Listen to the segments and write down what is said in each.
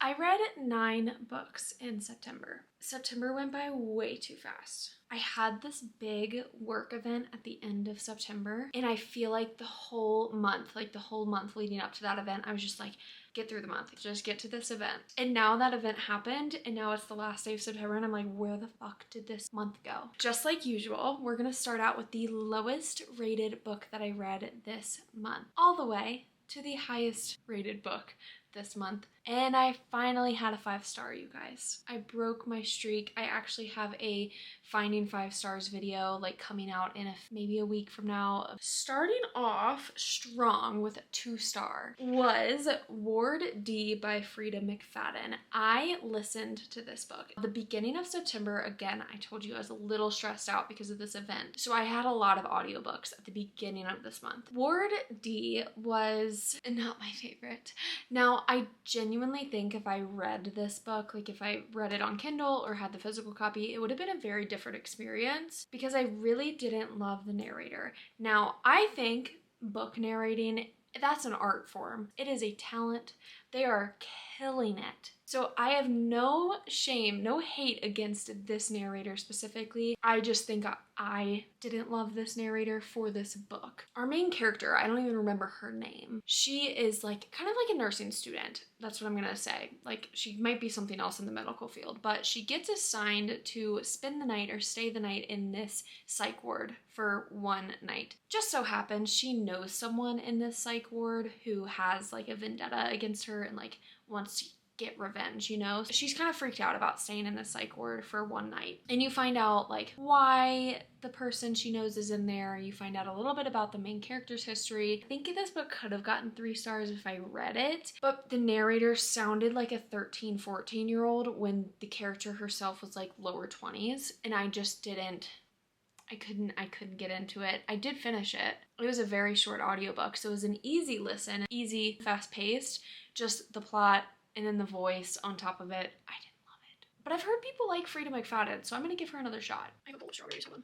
I read 9 books in September. September went by way too fast. I had this big work event at the end of September, and I feel like the whole month leading up to that event, I was just like, get through the month, just get to this event. And now that event happened, and now it's the last day of September, and I'm like, where the fuck did this month go? Just like usual, we're gonna start out with the lowest rated book that I read this month, all the way to the highest rated book this month. And I finally had a 5-star, you guys. I broke my streak. I actually have a Finding 5 Stars video like coming out in maybe a week from now. Starting off strong with a 2-star was Ward D by Frida McFadden. I listened to this book at the beginning of September. Again, I told you I was a little stressed out because of this event, so I had a lot of audiobooks at the beginning of this month. Ward D was not my favorite. Now, I genuinely think if I read this book, like if I read it on Kindle or had the physical copy, it would have been a very different experience because I really didn't love the narrator. Now, I think book narrating, that's an art form. It is a talent. They are killing it. So I have no shame, no hate against this narrator specifically. I just think I didn't love this narrator for this book. Our main character, I don't even remember her name. She is like kind of like a nursing student. That's what I'm gonna say. Like she might be something else in the medical field, but she gets assigned to spend the night or stay the night in this psych ward for one night. Just so happens she knows someone in this psych ward who has like a vendetta against her and like wants to get revenge, you know? She's kind of freaked out about staying in the psych ward for one night. And you find out like why the person she knows is in there. You find out a little bit about the main character's history. I think this book could have gotten 3 stars if I read it, but the narrator sounded like a 13, 14-year-old when the character herself was like lower 20s, and I just didn't I couldn't get into it. I did finish it. It was a very short audiobook, so it was an easy listen, easy, fast-paced, just the plot and then the voice on top of it. I didn't love it. But I've heard people like Frida McFadden, so I'm gonna give her another shot. I have a bowl of strawberries on.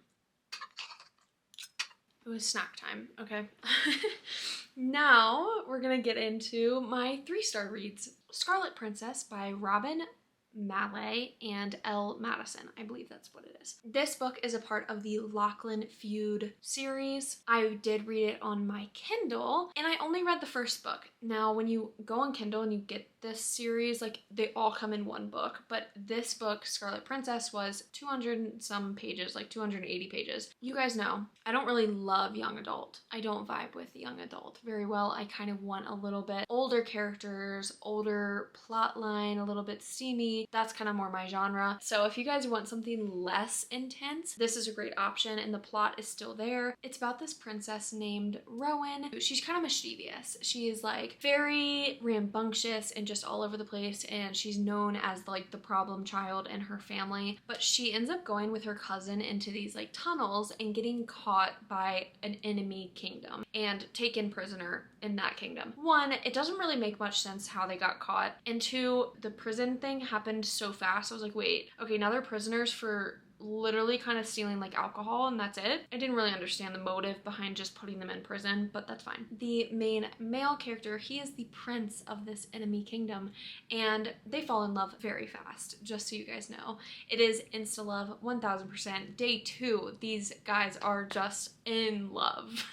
It was snack time, okay? Now we're gonna get into my 3-star reads. Scarlet Princess by Robin Mallet and L. Madison. I believe that's what it is. This book is a part of the Lachlan Feud series. I did read it on my Kindle, and I only read the first book. Now, when you go on Kindle and you get this series, like they all come in one book, but this book, Scarlet Princess, was 200 and some pages, like 280 pages. You guys know, I don't really love young adult. I don't vibe with young adult very well. I kind of want a little bit older characters, older plot line, a little bit steamy. That's kind of more my genre. So if you guys want something less intense, this is a great option, and the plot is still there. It's about this princess named Rowan. She's kind of mischievous. She is like very rambunctious and just all over the place, and she's known as like the problem child in her family, but she ends up going with her cousin into these like tunnels and getting caught by an enemy kingdom and taken prisoner in that kingdom. 1, it doesn't really make much sense how they got caught, and 2, the prison thing happened so fast. I was like, wait, okay, now they're prisoners for literally kind of stealing like alcohol and that's it. I didn't really understand the motive behind just putting them in prison, but that's fine. The main male character, he is the prince of this enemy kingdom, and they fall in love very fast, just so you guys know. It is insta love 1000%. Day 2, these guys are just in love.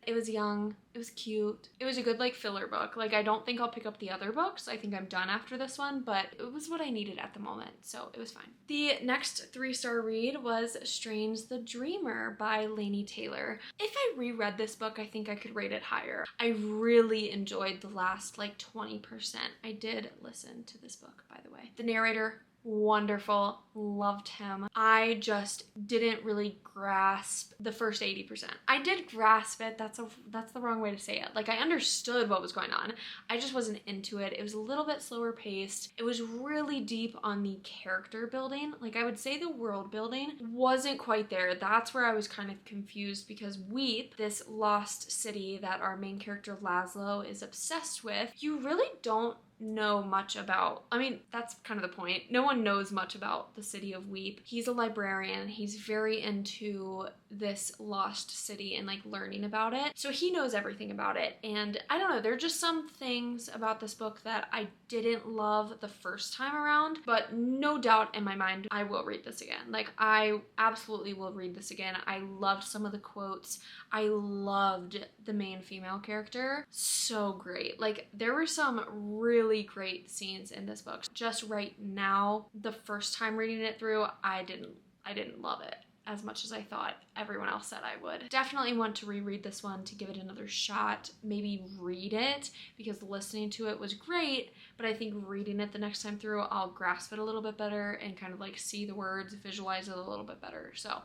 It was young, it was cute, it was a good like filler book. Like I don't think I'll pick up the other books. I think I'm done after this one, but it was what I needed at the moment, so it was fine. The next 3-star read was Strange the Dreamer by Laini Taylor. If I reread this book, I think I could rate it higher. I really enjoyed the last like 20%. I did listen to this book, by the way. The narrator, wonderful, loved him. I just didn't really grasp the first 80%. I did grasp it, that's the wrong way to say it. Like I understood what was going on, I just wasn't into it. It was a little bit slower paced. It was really deep on the character building. Like I would say the world building wasn't quite there. That's where I was kind of confused, because Weep, this lost city that our main character Laszlo is obsessed with, you really don't know much about, I mean, that's kind of the point. No one knows much about the city of Weep. He's a librarian. He's very into this lost city and like learning about it. So he knows everything about it. And I don't know, there are just some things about this book that I didn't love the first time around, but no doubt in my mind, I will read this again. Like, I absolutely will read this again. I loved some of the quotes. I loved the main female character. So great. Like, there were some really great scenes in this book. Just right now, the first time reading it through, I didn't love it as much as I thought everyone else said I would. Definitely want to reread this one to give it another shot, maybe read it, because listening to it was great, but I think reading it the next time through, I'll grasp it a little bit better and kind of like see the words, visualize it a little bit better. So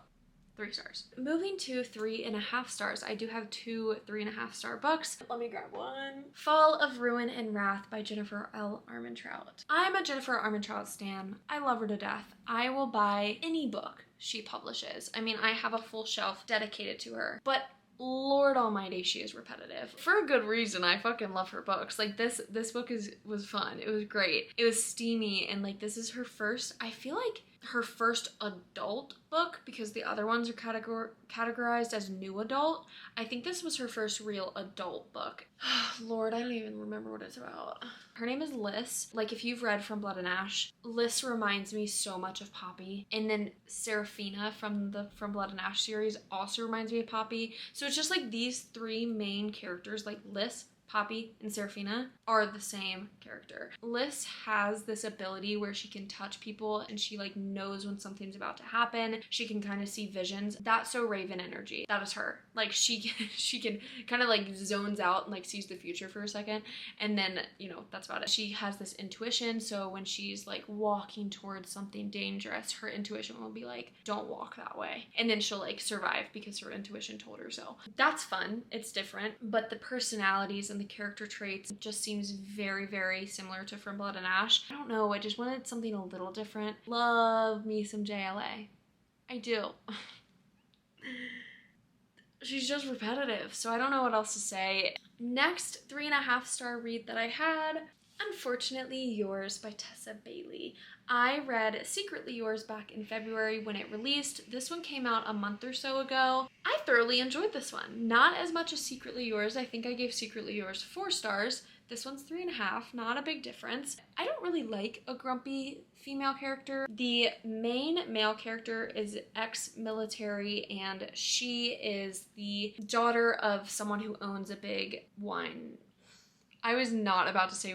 3 stars. Moving to 3.5 stars. I do have 2 3.5-star books. Let me grab one. Fall of Ruin and Wrath by Jennifer L. Armentrout. I'm a Jennifer Armentrout stan. I love her to death. I will buy any book she publishes. I mean, I have a full shelf dedicated to her, but Lord almighty, she is repetitive. For a good reason. I fucking love her books. Like, this book was fun. It was great. It was steamy, and like, this is her first, I feel like her first adult book, because the other ones are categorized as new adult. I think this was her first real adult book. Lord, I don't even remember what it's about. Her name is Liz. Like, if you've read From Blood and Ash, Liz reminds me so much of Poppy. And then Serafina from the From Blood and Ash series also reminds me of Poppy. So it's just like these 3 main characters, like Liz, Poppy, and Serafina, are the same character. Liz has this ability where she can touch people and she like knows when something's about to happen. She can kind of see visions. That's so Raven energy. That is her. Like, she can kind of like zones out and like sees the future for a second, and then, you know, that's about it. She has this intuition, so when she's like walking towards something dangerous, her intuition will be like, don't walk that way, and then she'll like survive because her intuition told her so. That's fun. It's different, but the personalities and the character traits just seems very, very similar to From Blood and Ash. I don't know, I just wanted something a little different. Love me some JLA. I do. She's just repetitive, so I don't know what else to say. Next 3.5-star read that I had, Unfortunately Yours by Tessa Bailey. I read Secretly Yours back in February when it released. This one came out a month or so ago. I thoroughly enjoyed this one. Not as much as Secretly Yours. I think I gave Secretly Yours 4 stars. This one's 3.5, not a big difference. I don't really like a grumpy female character. The main male character is ex-military, and she is the daughter of someone who owns a big wine. I was not about to say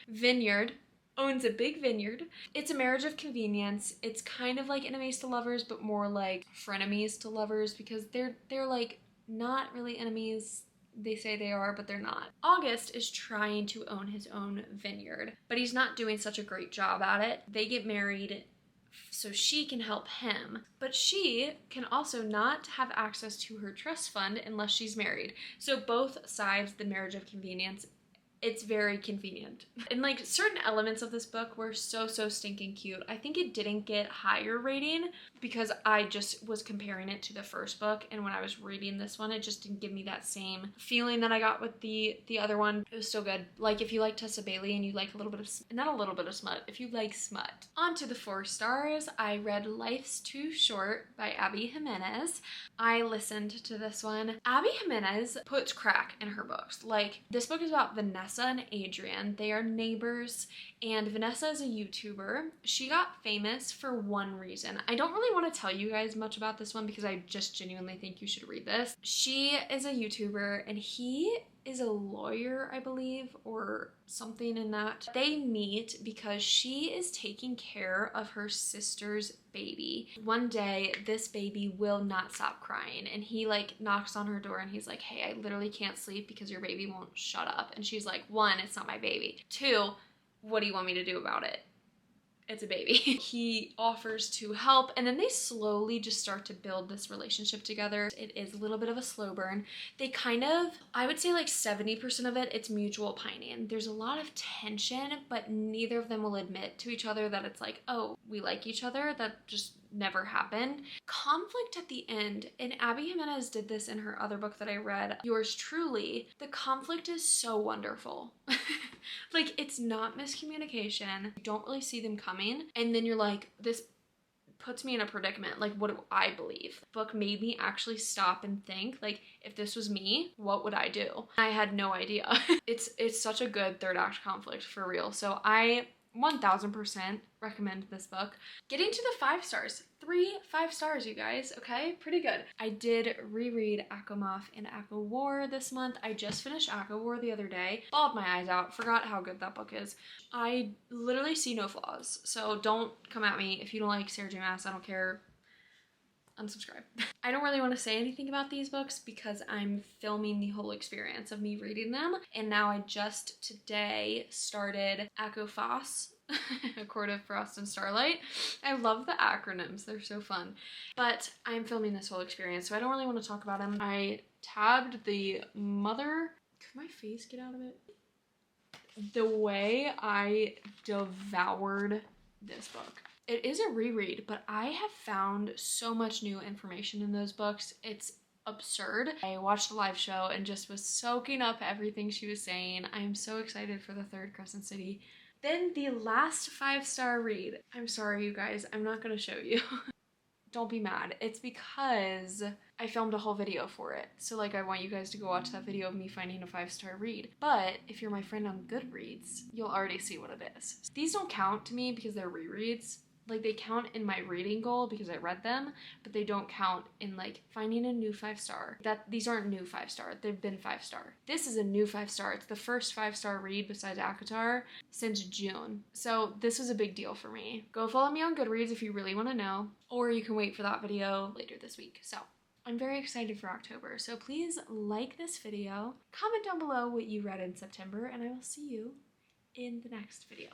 vineyard. Owns a big vineyard. It's a marriage of convenience. It's kind of like enemies to lovers, but more like frenemies to lovers, because they're like not really enemies. They say they are, but they're not. August is trying to own his own vineyard, but he's not doing such a great job at it. They get married so she can help him, but she can also not have access to her trust fund unless she's married. So both sides, the marriage of convenience, it's very convenient. And like, certain elements of this book were so stinking cute. I think it didn't get higher rating because I just was comparing it to the first book, and when I was reading this one, it just didn't give me that same feeling that I got with the other one. It was so good. Like, if you like Tessa Bailey and you like a little bit of, not a little bit of smut, if you like smut. On to the 4 stars, I read Life's Too Short by Abby Jimenez. I listened to this one. Abby Jimenez puts crack in her books. Like, this book is about Vanessa and Adrian. They are neighbors, and Vanessa is a YouTuber. She got famous for one reason. I don't really want to tell you guys much about this one because I just genuinely think you should read this. She is a YouTuber and he is a lawyer, I believe, or something in that. They meet because she is taking care of her sister's baby. One day, this baby will not stop crying, and he like knocks on her door and he's like, hey, I literally can't sleep because your baby won't shut up. And she's like, 1, it's not my baby. 2, what do you want me to do about it? It's a baby. He offers to help, and then they slowly just start to build this relationship together. It is a little bit of a slow burn. They kind of, I would say like 70% of it, it's mutual pining. There's a lot of tension, but neither of them will admit to each other that it's like, oh, we like each other. That just never happen. Conflict at the end, and Abby Jimenez did this in her other book that I read, Yours Truly. The conflict is so wonderful. Like, it's not miscommunication. You don't really see them coming, and then you're like, this puts me in a predicament. Like, what do I believe? The book made me actually stop and think, like, if this was me, what would I do? I had no idea. It's such a good third act conflict, for real. So I 1000% recommend this book. Getting to the 5 stars. 3 5 stars, you guys, okay? Pretty good. I did reread ACOMAF and ACO War this month. I just finished ACO War the other day. Bawled my eyes out. Forgot how good that book is. I literally see no flaws. So don't come at me if you don't like Sarah J Maas. I don't care. Unsubscribe. I don't really want to say anything about these books because I'm filming the whole experience of me reading them. And now I just today started ACO FOSS, A Court of Frost and Starlight. I love the acronyms. They're so fun. But I'm filming this whole experience, so I don't really want to talk about them. I tabbed the mother. Could my face get out of it? The way I devoured this book. It is a reread, but I have found so much new information in those books. It's absurd. I watched the live show and just was soaking up everything she was saying. I am so excited for the third Crescent City. Then the last 5-star read. I'm sorry, you guys. I'm not going to show you. Don't be mad. It's because I filmed a whole video for it. So, like, I want you guys to go watch that video of me finding a 5-star read. But if you're my friend on Goodreads, you'll already see what it is. These don't count to me because they're rereads. Like, they count in my reading goal because I read them, but they don't count in, like, finding a new 5-star. These aren't new 5-star. They've been 5-star. This is a new 5-star. It's the first 5-star read besides ACOTAR since June. So this was a big deal for me. Go follow me on Goodreads if you really want to know, or you can wait for that video later this week. So I'm very excited for October. So please like this video, comment down below what you read in September, and I will see you in the next video.